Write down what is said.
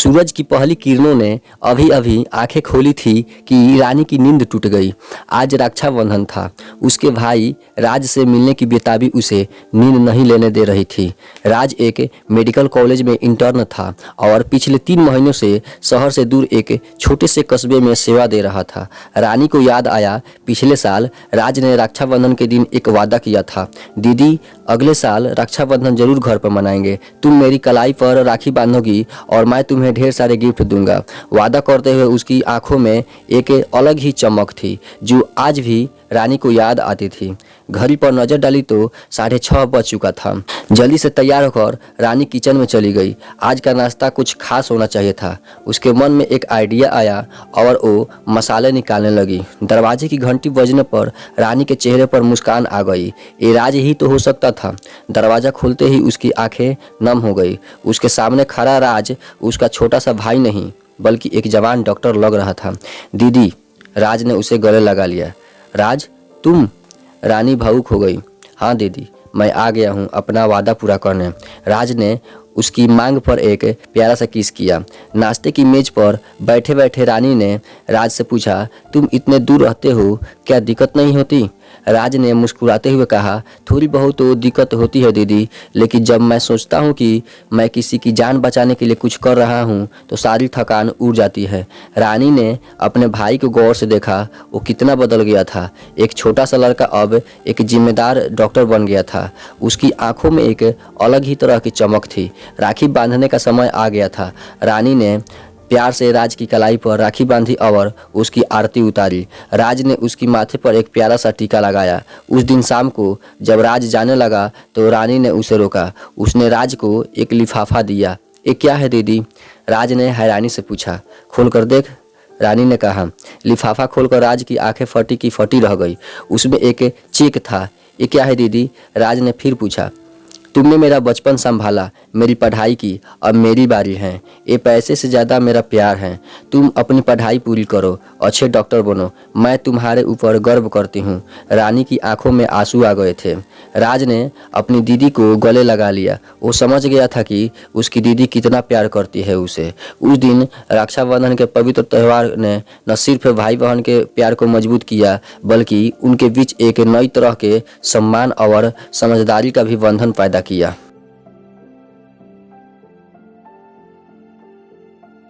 सूरज की पहली किरणों ने अभी अभी आंखें खोली थी कि रानी की नींद टूट गई। आज रक्षाबंधन था। उसके भाई राज से मिलने की बेताबी उसे नींद नहीं लेने दे रही थी। राज एक मेडिकल कॉलेज में इंटर्न था और पिछले 3 महीनों से शहर से दूर एक छोटे से कस्बे में सेवा दे रहा था। रानी को याद आया, पिछले साल राज ने रक्षाबंधन के दिन एक वादा किया था, दीदी अगले साल रक्षाबंधन जरूर घर पर मनाएंगे। तुम मेरी कलाई पर राखी बांधोगी और मैं तुम्हें ढेर सारे गिफ्ट दूंगा। वादा करते हुए उसकी आंखों में एक अलग ही चमक थी जो आज भी रानी को याद आती थी। घड़ी पर नजर डाली तो 6:30 बज चुका था। जल्दी से तैयार होकर रानी किचन में चली गई। आज का नाश्ता कुछ खास होना चाहिए था। उसके मन में एक आइडिया आया और वो मसाले निकालने लगी। दरवाजे की घंटी बजने पर रानी के चेहरे पर मुस्कान आ गई। ये राज ही तो हो सकता था। दरवाजा खोलते ही उसकी आंखें नम हो गई। उसके सामने खड़ा राज उसका छोटा सा भाई नहीं बल्कि एक जवान डॉक्टर लग रहा था। दीदी, राज ने उसे गले लगा लिया। राज, तुम? रानी भावुक हो गई। हाँ दीदी, मैं आ गया हूँ अपना वादा पूरा करने। राज ने उसकी मांग पर एक प्यारा सा किस किया। नाश्ते की मेज पर बैठे बैठे रानी ने राज से पूछा, तुम इतने दूर रहते हो, क्या दिक्कत नहीं होती? राज ने मुस्कुराते हुए कहा, थोड़ी बहुत तो दिक्कत होती है दीदी, लेकिन जब मैं सोचता हूँ कि मैं किसी की जान बचाने के लिए कुछ कर रहा हूँ तो सारी थकान उड़ जाती है। रानी ने अपने भाई को गौर से देखा। वो कितना बदल गया था। एक छोटा सा लड़का अब एक जिम्मेदार डॉक्टर बन गया था। उसकी आंखों में एक अलग ही तरह की चमक थी। राखी बांधने का समय आ गया था। रानी ने प्यार से राज की कलाई पर राखी बांधी और उसकी आरती उतारी। राज ने उसकी माथे पर एक प्यारा सा टीका लगाया। उस दिन शाम को जब राज जाने लगा तो रानी ने उसे रोका। उसने राज को एक लिफाफा दिया। ये क्या है दीदी? राज ने हैरानी से पूछा। खोल कर देख, रानी ने कहा। लिफाफा खोलकर राज की आंखें फटी की फटी रह गई। उसमें एक चेक था। ये क्या है दीदी? राज ने फिर पूछा। तुमने मेरा बचपन संभाला, मेरी पढ़ाई की, अब मेरी बारी है। ये पैसे से ज़्यादा मेरा प्यार है। तुम अपनी पढ़ाई पूरी करो, अच्छे डॉक्टर बनो, मैं तुम्हारे ऊपर गर्व करती हूँ। रानी की आंखों में आंसू आ गए थे। राज ने अपनी दीदी को गले लगा लिया। वो समझ गया था कि उसकी दीदी कितना प्यार करती है उसे। उस दिन रक्षाबंधन के पवित्र त्यौहार ने न सिर्फ भाई बहन के प्यार को मजबूत किया बल्कि उनके बीच एक नई तरह के सम्मान और समझदारी का भी बंधन पैदा किया।